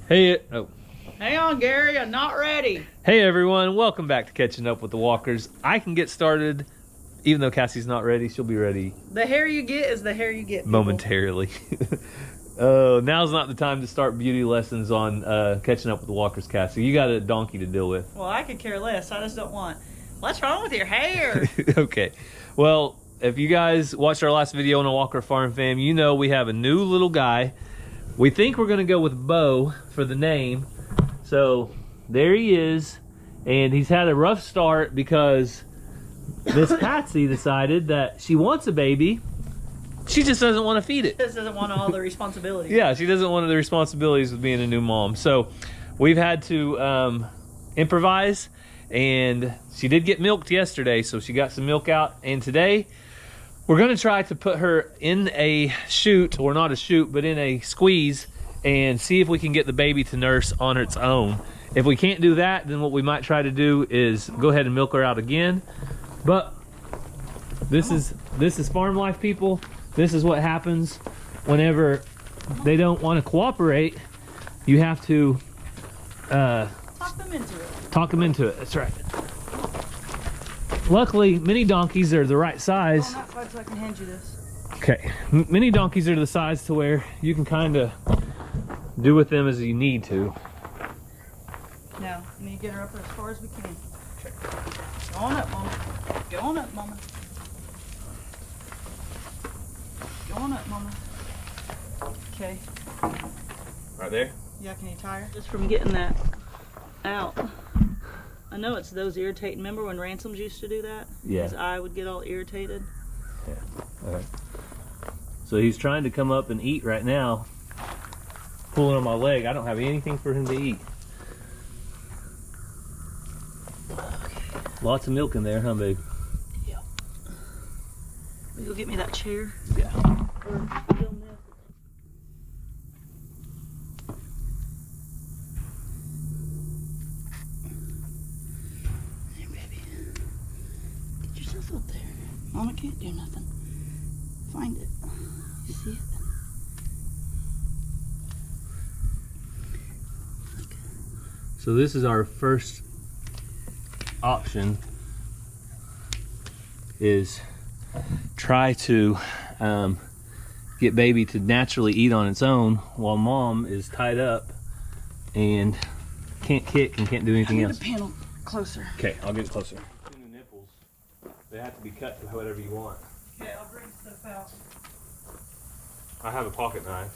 Hey, oh. Hang on, Gary, I'm not ready. Hey everyone, welcome back to Catching Up with the Walkers. I can get started, even though Cassie's not ready. She'll be ready. The hair you get is the hair you get, people. Momentarily. Now's not the time to start beauty lessons on Catching Up with the Walkers, Cassie. You got a donkey to deal with. Well, I could care less. I just don't want. What's wrong with your hair? Okay. Well, if you guys watched our last video on a Walker Farm fam, you know we have a new little guy. We think we're going to go with Bo for the name. So there he is. And he's had a rough start because Miss Patsy decided that she wants a baby. She just doesn't want to feed it. She just doesn't want all the responsibilities. Yeah, she doesn't want the responsibilities of being a new mom. So we've had to improvise. And she did get milked yesterday, so she got some milk out. And today we're going to try to put her in a chute, or not a chute, but in a squeeze, and see if we can get the baby to nurse on its own. If we can't do that, then what we might try to do is go ahead and milk her out again. But this is farm life, people. This is what happens whenever they don't want to cooperate. You have to Talk them into it. talk them into it. That's right. Luckily, mini donkeys are the right size. Go on that side so I can hand you this. Okay, mini donkeys are the size to where you can kind of do with them as you need to. Now, we need to get her up as far as we can. Okay. Go on up, Mama. Go on up, Mama. Go on up, Mama. Okay. Right there? Yeah, can you tie her? Just from getting that out. I know it's those irritating. Remember when Ransoms used to do that? Yeah. His eye would get all irritated. Yeah. All right. So he's trying to come up and eat right now. Pulling on my leg. I don't have anything for him to eat. Lots of milk in there, huh, babe? Yeah. Will you go get me that chair? Yeah. Up there. Mama can't do nothing. Find it. You see it? Okay. So this is our first option, is try to get baby to naturally eat on its own while mom is tied up and can't kick and can't do anything else. The panel closer. Okay, I'll get it closer. They have to be cut to whatever you want. Okay, I'll bring stuff out. I have a pocket knife.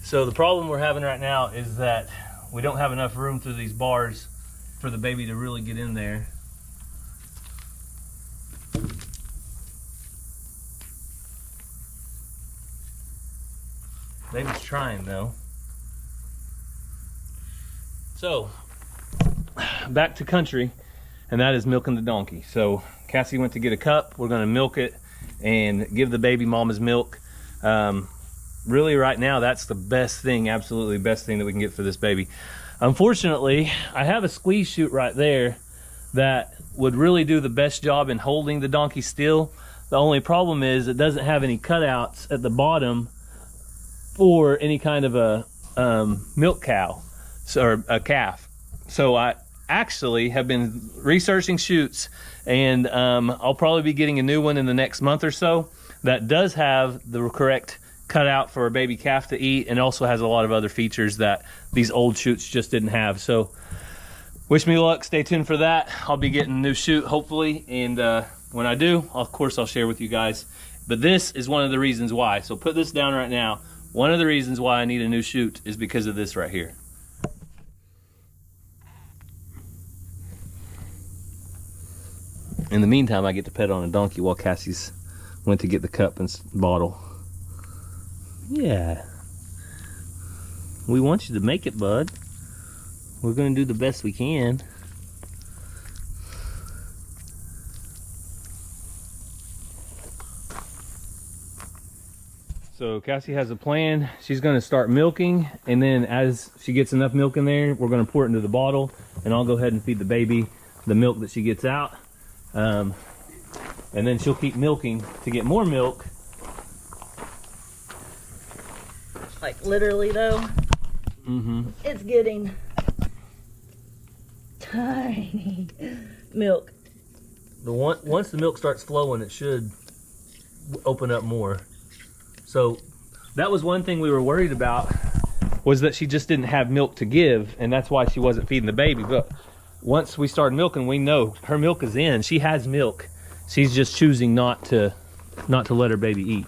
So the problem we're having right now is that we don't have enough room through these bars for the baby to really get in there. Baby's trying though. So, back to country, and that is milking the donkey. So, Cassie went to get a cup. We're gonna milk it and give the baby mama's milk. Really right now, that's the best thing, absolutely best thing that we can get for this baby. Unfortunately, I have a squeeze chute right there that would really do the best job in holding the donkey still. The only problem is it doesn't have any cutouts at the bottom for any kind of a milk cow or a calf. So I actually have been researching chutes, and I'll probably be getting a new one in the next month or so that does have the correct cutout for a baby calf to eat, and also has a lot of other features that these old chutes just didn't have. So wish me luck, stay tuned for that. I'll be getting a new chute hopefully, and when I do, of course I'll share with you guys. But this is one of the reasons why, so put this down right now. One of the reasons why I need a new chute is because of this right here. In the meantime, I get to pet on a donkey while Cassie's went to get the cup and bottle. Yeah. We want you to make it, bud. We're going to do the best we can. So Cassie has a plan. She's going to start milking, and then as she gets enough milk in there, we're going to pour it into the bottle, and I'll go ahead and feed the baby the milk that she gets out. And then she'll keep milking to get more milk. Like literally though, it's getting tiny milk. Once the milk starts flowing, it should open up more. So that was one thing we were worried about, was that she just didn't have milk to give, and that's why she wasn't feeding the baby. But once we started milking, we know her milk is in. She has milk. She's just choosing not to let her baby eat.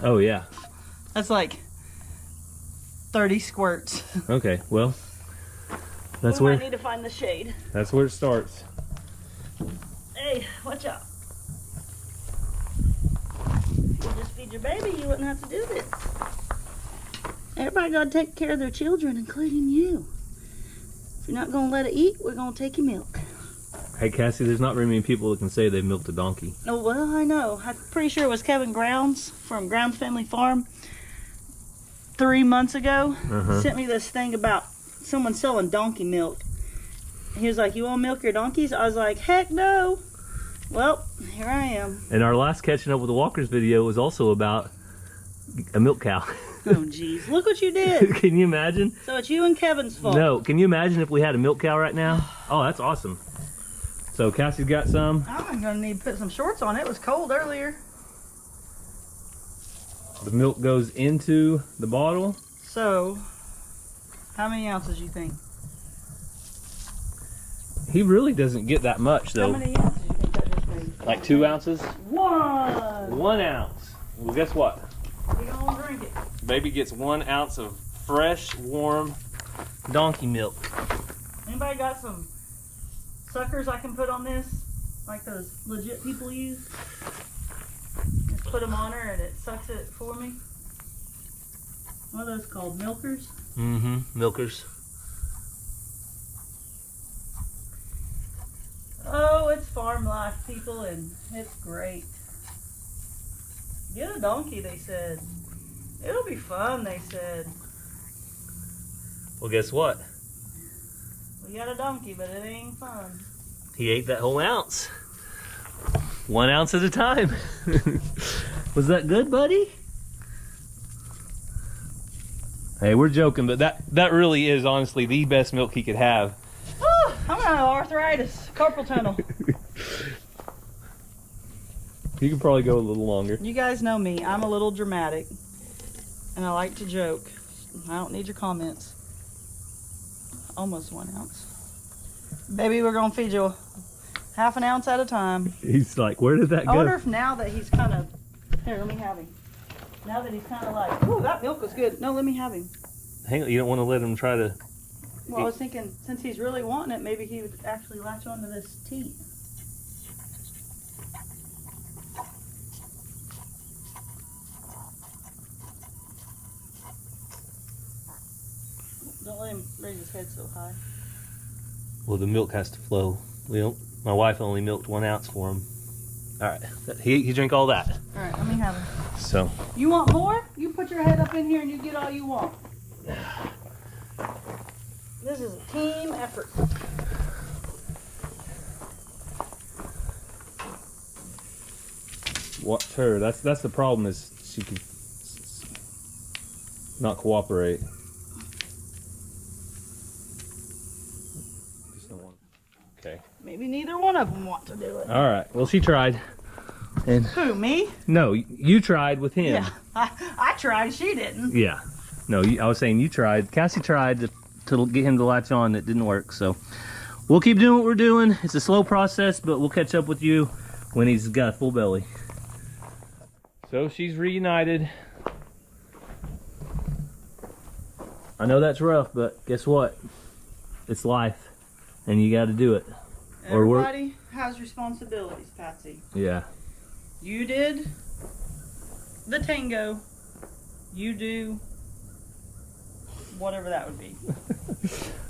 Oh yeah. That's like 30 squirts. Okay, well, that's we where might need to find the shade. that's where it starts. Hey, watch out. If you just feed your baby, you wouldn't have to do this. Everybody got to take care of their children, including you. If you're not going to let it eat, we're going to take your milk. Hey Cassie, there's not very many people that can say they've milked a donkey. Oh, well, I know. I'm pretty sure it was Kevin Grounds from Grounds Family Farm 3 months ago. Sent me this thing about someone selling donkey milk. He was like, you want to milk your donkeys? I was like, heck no. Well, here I am. And our last catching up with the Walkers video was also about a milk cow. Oh, jeez. Look what you did. Can you imagine? So it's you and Kevin's fault. No, can you imagine if we had a milk cow right now? Oh, that's awesome. So Cassie's got some. I'm going to need to put some shorts on. It was cold earlier. The milk goes into the bottle. So, how many ounces do you think? He really doesn't get that much though. How many ounces do you think that just made? Like 2 ounces? 1! 1 ounce. Well, guess what? You gonna drink it. Baby gets 1 ounce of fresh, warm donkey milk. Anybody got some suckers I can put on this? Like those legit people use? Just put them on her and it sucks it for me. What are those called? Milkers? Milkers. Oh, it's farm life, people, and it's great. Get a donkey, they said. It'll be fun, they said. Well, guess what? We got a donkey, but it ain't fun. He ate that whole ounce. 1 ounce at a time. Was that good, buddy? Hey, we're joking, but that really is honestly the best milk he could have. I'm gonna have arthritis, carpal tunnel. You could probably go a little longer. You guys know me. I'm a little dramatic, and I like to joke. I don't need your comments. Almost 1 ounce. Baby, we're gonna feed you half an ounce at a time. He's like, where did that go? I wonder if now that he's kind of... Here, let me have him. Now that he's kind of like, ooh, that milk was good. No, let me have him. Hang on, you don't want to let him try to... Well, I was thinking, since he's really wanting it, maybe he would actually latch onto this teat. Don't let him raise his head so high. Well, the milk has to flow. My wife only milked 1 ounce for him. All right, he drank all that. All right, let me have him. So. You want more? You put your head up in here and you get all you want. This is a team effort. Watch her. That's the problem, is she could not cooperate. Just don't want. Okay. Maybe neither one of them want to do it. All right. Well, she tried. And who, me? no, you tried with him. Yeah, I tried. She didn't. Yeah. No, I was saying you tried. Cassie tried to get him to latch on. It didn't work. So we'll keep doing what we're doing. It's a slow process, but we'll catch up with you when he's got a full belly. So she's reunited. I know that's rough, but guess what? It's life, and you got to do it. Everybody has responsibilities, Patsy. Yeah. You did the tango. You do whatever that would be.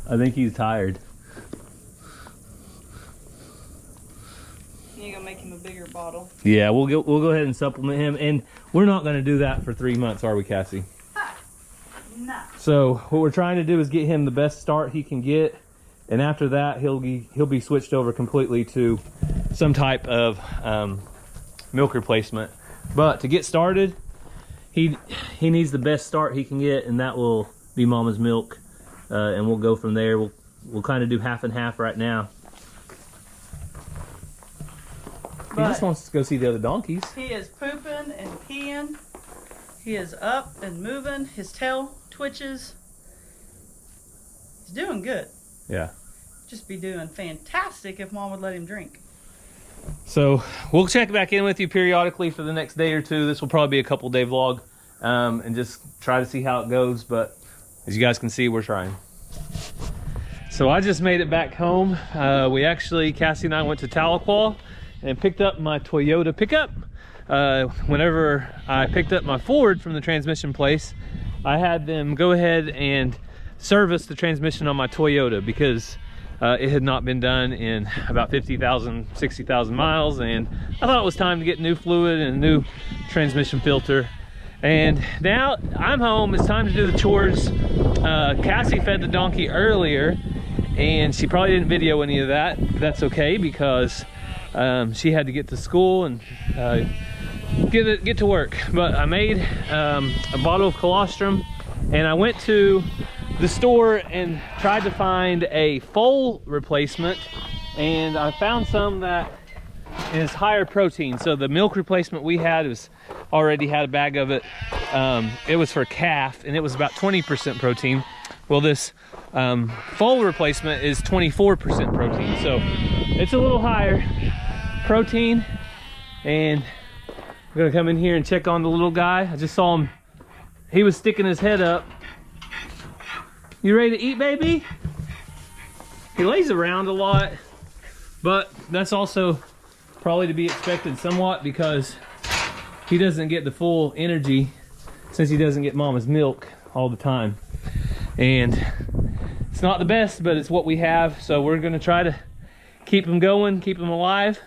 I think he's tired. You gonna make him him a bigger bottle. Yeah, we'll go ahead and supplement him, and we're not going to do that for 3 months, are we, Cassie? No. So what we're trying to do is get him the best start he can get, and after that he'll be switched over completely to some type of milk replacement. But to get started, he needs the best start he can get, and that will be Mama's milk, and we'll go from there. We'll kind of do half and half right now. He just wants to go see the other donkeys. He is pooping and peeing. He is up and moving. His tail twitches. He's doing good. Yeah. Just be doing fantastic if Mom would let him drink. So we'll check back in with you periodically for the next day or two. This will probably be a couple-day vlog, and just try to see how it goes. But as you guys can see, we're trying. So I just made it back home. Cassie and I went to Tahlequah and picked up my Toyota pickup. Whenever I picked up my Ford from the transmission place, I had them go ahead and service the transmission on my Toyota because it had not been done in about 50,000, 60,000 miles, and I thought it was time to get new fluid and a new transmission filter. And now I'm home, it's time to do the chores. Cassie fed the donkey earlier, and she probably didn't video any of that. That's okay, because she had to get to school and get to work. But I made a bottle of colostrum, and I went to the store and tried to find a foal replacement, and I found some that is higher protein. So the milk replacement we had already had a bag of it. It was for calf, and it was about 20% protein. Well, this foal replacement is 24% protein, so it's a little higher protein. And I'm gonna come in here and check on the little guy. I just saw him, he was sticking his head up. You ready to eat, baby? He lays around a lot, but that's also probably to be expected somewhat, because he doesn't get the full energy since he doesn't get Mama's milk all the time. And it's not the best, but it's what we have, so we're gonna try to keep him going, keep him alive,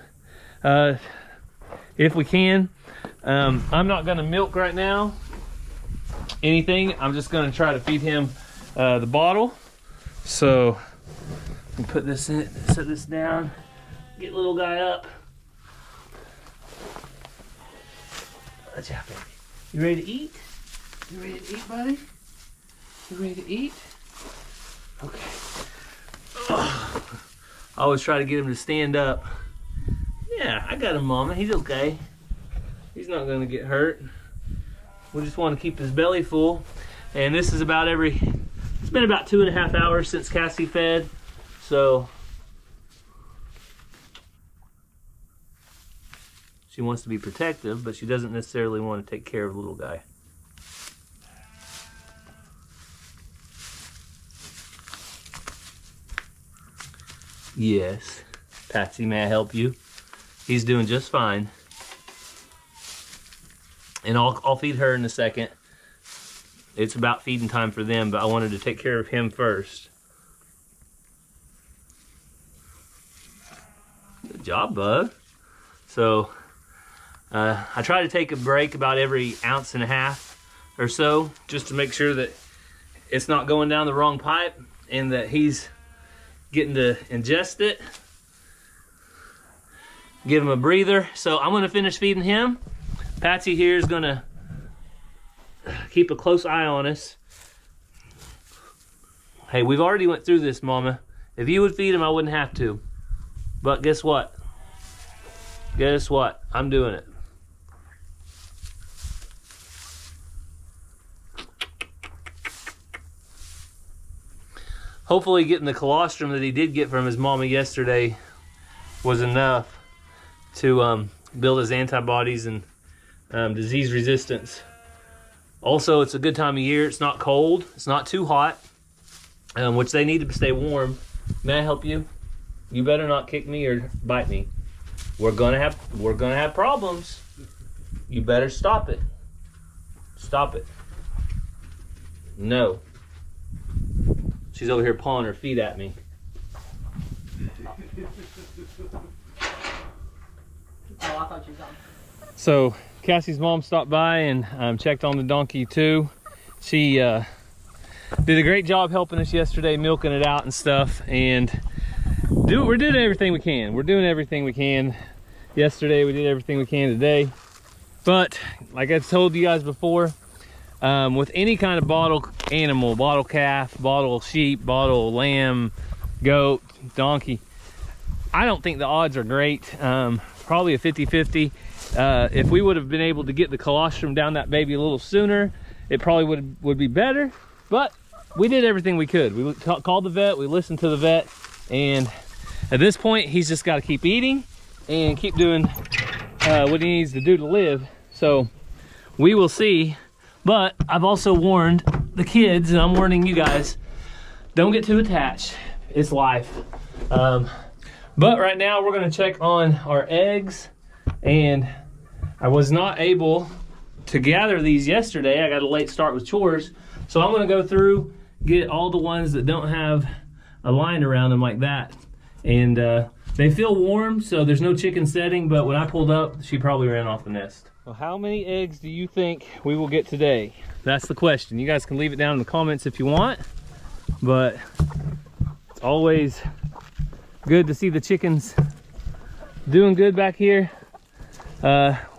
if we can. I'm not gonna milk right now, anything. I'm just gonna try to feed him the bottle. So we put this in, set this down, get little guy up. Watch out, baby. You ready to eat? You ready to eat, buddy? You ready to eat? Okay. I always try to get him to stand up. Yeah, I got him, Mama. He's okay. He's not gonna get hurt. We just want to keep his belly full. And this is about it's been about 2.5 hours since Cassie fed, so she wants to be protective, but she doesn't necessarily want to take care of the little guy. Yes. Patsy, may I help you? He's doing just fine. And I'll feed her in a second. It's about feeding time for them, but I wanted to take care of him first. Good job, bud. So, I try to take a break about every 1.5 ounces or so, just to make sure that it's not going down the wrong pipe and that he's getting to ingest it. Give him a breather. So I'm gonna finish feeding him. Patsy here is gonna keep a close eye on us. Hey, we've already went through this, Mama. If you would feed him, I wouldn't have to. But guess what? Guess what? I'm doing it. Hopefully getting the colostrum that he did get from his mama yesterday was enough to build his antibodies and disease resistance. Also, it's a good time of year. It's not cold. It's not too hot, which they need to stay warm. May I help you? You better not kick me or bite me. We're gonna have problems. You better stop it. Stop it. No. She's over here pawing her feet at me. Oh, I thought you was on. So Cassie's mom stopped by and checked on the donkey too. She did a great job helping us yesterday, milking it out and stuff. And we're doing everything we can. We're doing everything we can. Yesterday we did everything we can today. But like I told you guys before, with any kind of bottle animal, bottle calf, bottle sheep, bottle lamb, goat, donkey, I don't think the odds are great. Probably a 50-50. If we would have been able to get the colostrum down that baby a little sooner, it probably would be better. But we did everything we could. We called the vet, we listened to the vet, and at this point he's just got to keep eating and keep doing what he needs to do to live. So we will see. But I've also warned the kids, and I'm warning you guys, don't get too attached. It's life. But right now we're gonna check on our eggs, and I was not able to gather these yesterday. I got a late start with chores. So I'm gonna go through, get all the ones that don't have a line around them like that. And they feel warm, so there's no chicken setting, but when I pulled up, she probably ran off the nest. Well, how many eggs do you think we will get today? That's the question. You guys can leave it down in the comments if you want, but it's always good to see the chickens doing good back here.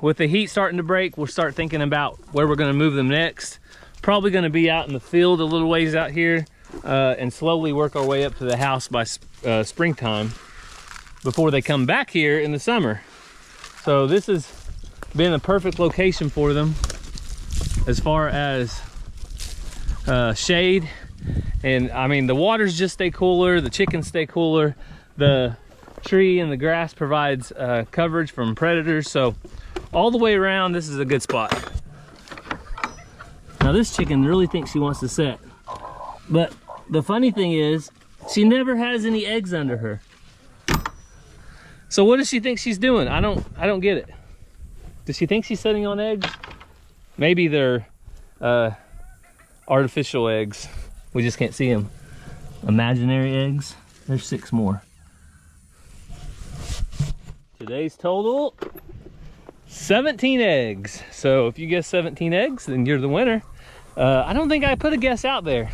With the heat starting to break, we'll start thinking about where we're gonna move them next. Probably gonna be out in the field a little ways out here, and slowly work our way up to the house by springtime before they come back here in the summer. So this has been a perfect location for them as far as shade. And I mean, the waters just stay cooler, the chickens stay cooler, the tree and the grass provides coverage from predators. So all the way around, this is a good spot. Now this chicken really thinks she wants to set, but the funny thing is she never has any eggs under her. So what does she think she's doing? I don't get it. Does she think she's sitting on eggs? Maybe they're artificial eggs. We just can't see them. Imaginary eggs. There's 6 more. Today's total, 17 eggs. So if you guess 17 eggs, then you're the winner. I don't think I put a guess out there.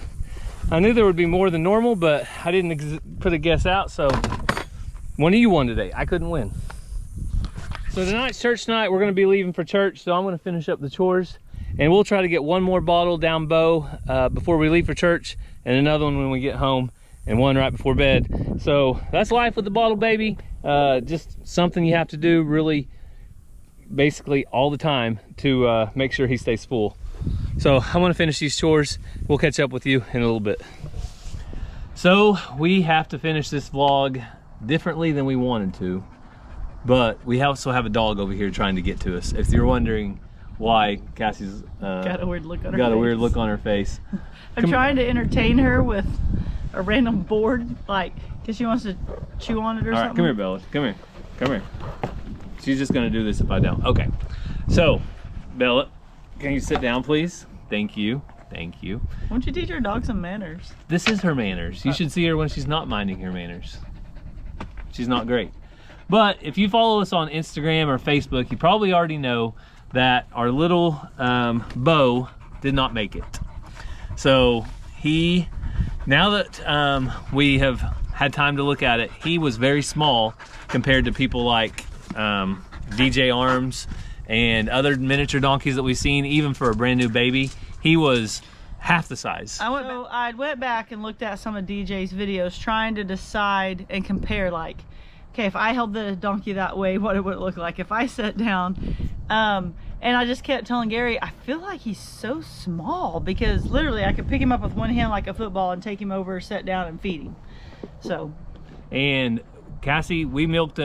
I knew there would be more than normal, but I didn't put a guess out, so one of you won today. I couldn't win. So tonight's church night, we're gonna be leaving for church, so I'm gonna finish up the chores, and we'll try to get one more bottle down bow before we leave for church, and another one when we get home, and one right before bed. So that's life with the bottle baby. Just something you have to do really basically all the time to make sure he stays full. So I'm gonna finish these chores. We'll catch up with you in a little bit. So we have to finish this vlog differently than we wanted to, but we also have a dog over here trying to get to us. If you're wondering why Cassie's got a weird look on her face. I'm trying to entertain her with a random board, like, because she wants to chew on it or something. All right, come here, Bella. Come here. Come here. She's just gonna do this if I don't. Okay. So, Bella, can you sit down, please? Thank you. Thank you. Why don't you teach your dog some manners? This is her manners. You should see her when she's not minding her manners. She's not great. But if you follow us on Instagram or Facebook, you probably already know that our little Bo did not make it. So now that we have had time to look at it, he was very small compared to people like DJ Arms and other miniature donkeys that we've seen. Even for a brand new baby, he was half the size. I went back and looked at some of DJ's videos trying to decide and compare, like, okay, if I held the donkey that way, what it would look like if I sat down. And I just kept telling Gary, I feel like he's so small, because literally I could pick him up with one hand like a football and take him over, sit down, and feed him. So. And Cassie, we milked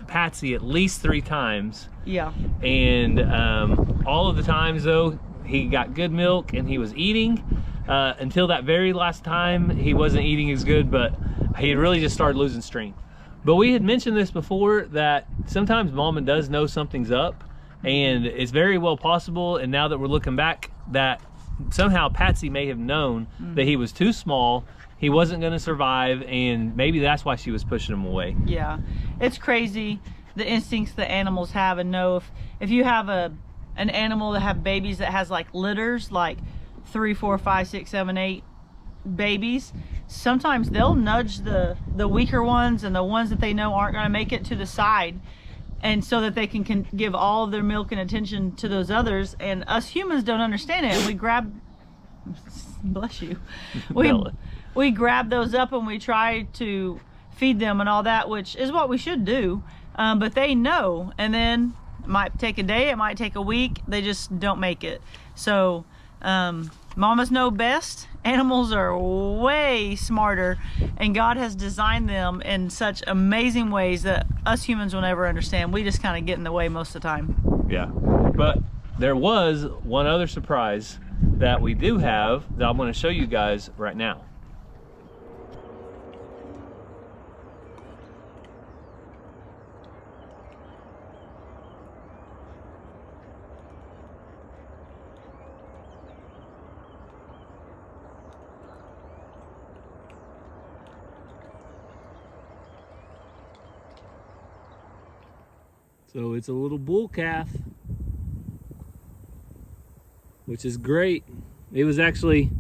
Patsy at least 3 times. Yeah. And all of the times though, he got good milk and he was eating. Until that very last time, he wasn't eating as good, but he had really just started losing strength. But we had mentioned this before, that sometimes Mama does know something's up, and it's very well possible, and now that we're looking back, that somehow Patsy may have known that he was too small, he wasn't going to survive, and maybe that's why she was pushing him away. Yeah, it's crazy the instincts that animals have and know if you have an animal that have babies that has like litters, like 3, 4, 5, 6, 7, 8 babies, sometimes they'll nudge the weaker ones and the ones that they know aren't going to make it to the side, and so that they can give all of their milk and attention to those others. And us humans don't understand it, and we grab bless you, we grab those up and we try to feed them and all that, which is what we should do, but they know, and then it might take a day, it might take a week, they just don't make it. So mamas know best. Animals are way smarter, and God has designed them in such amazing ways that us humans will never understand. We just kind of get in the way most of the time. Yeah, but there was one other surprise that we do have that I'm going to show you guys right now. So it's a little bull calf, which is great. It was actually,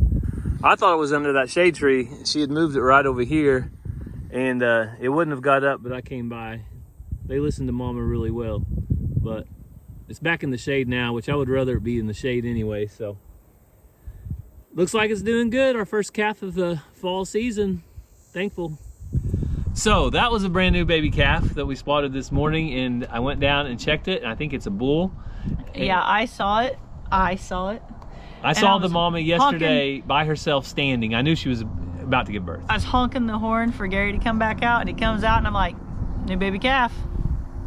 I thought it was under that shade tree. She had moved it right over here, and it wouldn't have got up, but I came by. They listened to Mama really well, but it's back in the shade now, which I would rather it be in the shade anyway. So looks like it's doing good. Our first calf of the fall season. Thankful. So that was a brand new baby calf that we spotted this morning, and I went down and checked it, and I think it's a bull. Yeah, I saw it. I saw the mama yesterday by herself standing. I knew she was about to give birth. I was honking the horn for Gary to come back out, and he comes out, and I'm like, new baby calf.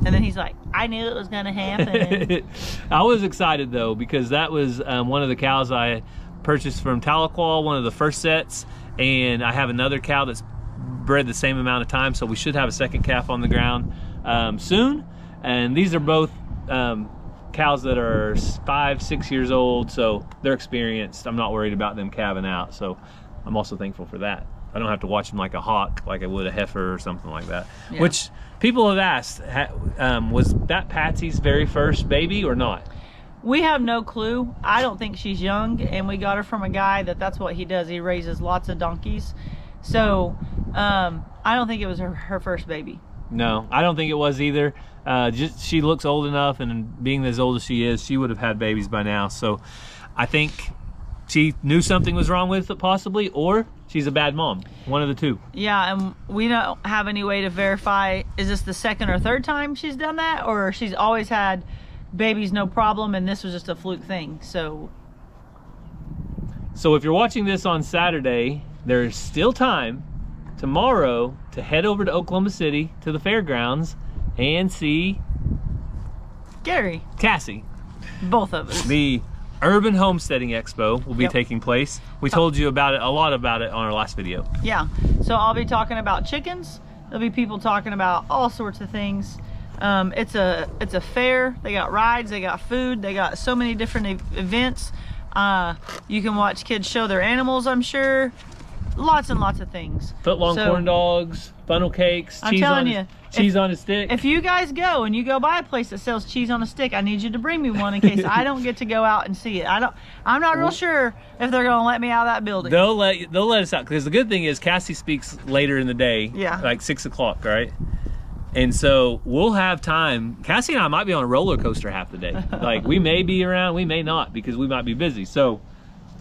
And then he's like, I knew it was gonna happen. I was excited though, because that was one of the cows I purchased from Tahlequah, one of the first sets, and I have another cow that's bred the same amount of time, so we should have a second calf on the ground soon. And these are both cows that are 5, 6 years old, so they're experienced. I'm not worried about them calving out, so I'm also thankful for that. I don't have to watch them like a hawk, like I would a heifer or something like that. Yeah. Which people have asked, was that Patsy's very first baby or not? We have no clue. I don't think she's young, and we got her from a guy that's what he does. He raises lots of donkeys. So I don't think it was her first baby. No, I don't think it was either. She looks old enough, and being as old as she is, she would have had babies by now. So I think she knew something was wrong with it possibly, or she's a bad mom. One of the two. Yeah, and we don't have any way to verify, is this the second or third time she's done that, or she's always had babies no problem and this was just a fluke thing. So if you're watching this on Saturday, there's still time tomorrow to head over to Oklahoma City to the fairgrounds and see Gary, Cassie, both of us. The Urban Homesteading Expo will be taking place. We told you about it, a lot about it on our last video. Yeah, so I'll be talking about chickens. There'll be people talking about all sorts of things. It's a fair. They got rides, they got food, they got so many different events. You can watch kids show their animals, I'm sure. Lots and lots of things. Foot-long corn dogs, funnel cakes, cheese on a stick. If you guys go and you go by a place that sells cheese on a stick, I need you to bring me one in case I don't get to go out and see it. I'm not real sure if they're gonna let me out of that building. They'll let us out, because the good thing is Cassie speaks later in the day. Yeah. Like 6 o'clock, right? And so we'll have time. Cassie and I might be on a roller coaster half the day. Like, we may be around, we may not, because we might be busy. So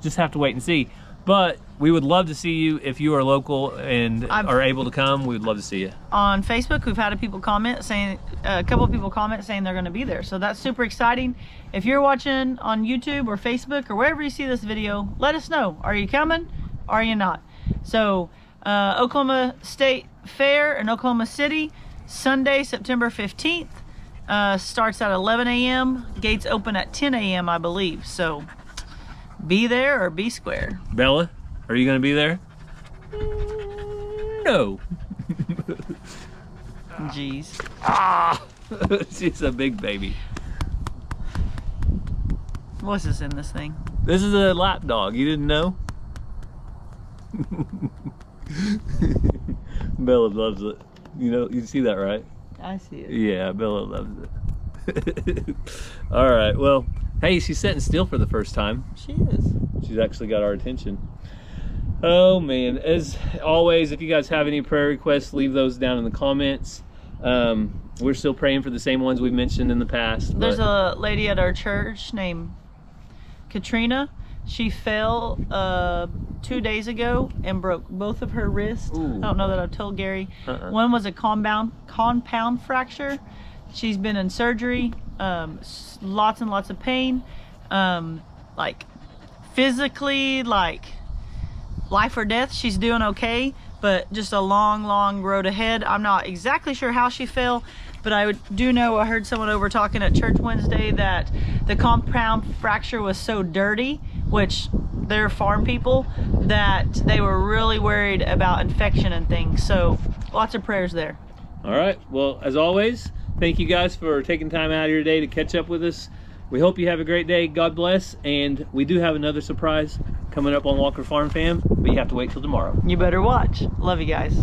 just have to wait and see. But we would love to see you if you are local and are able to come. We would love to see you. On Facebook, we've had a couple of people comment saying they're going to be there. So that's super exciting. If you're watching on YouTube or Facebook or wherever you see this video, let us know. Are you coming? Are you not? So Oklahoma State Fair in Oklahoma City, Sunday, September 15th. Starts at 11 a.m. Gates open at 10 a.m. I believe. So be there or be square. Bella, are you going to be there? No. Jeez. Ah, she's a big baby. What's this in this thing? This is a lap dog. You didn't know? Bella loves it. You know, you see that, right? I see it. Yeah, Bella loves it. All right, well, hey, she's sitting still for the first time. She is. She's actually got our attention. Oh man, as always, if you guys have any prayer requests, leave those down in the comments. We're still praying for the same ones we've mentioned in the past. There's a lady at our church named Katrina. She fell 2 days ago and broke both of her wrists. Ooh. I don't know that I've told Gary. One was a compound fracture. She's been in surgery, lots and lots of pain, like physically, like life or death. She's doing okay, but just a long road ahead. I'm not exactly sure how she fell, but I do know I heard someone over talking at church Wednesday that the compound fracture was so dirty, which they're farm people, that they were really worried about infection and things. So lots of prayers there. All right, well, as always, thank you guys for taking time out of your day to catch up with us. We hope you have a great day. God bless. And we do have another surprise coming up on Walker Farm Fam, but you have to wait till tomorrow. You better watch. Love you guys.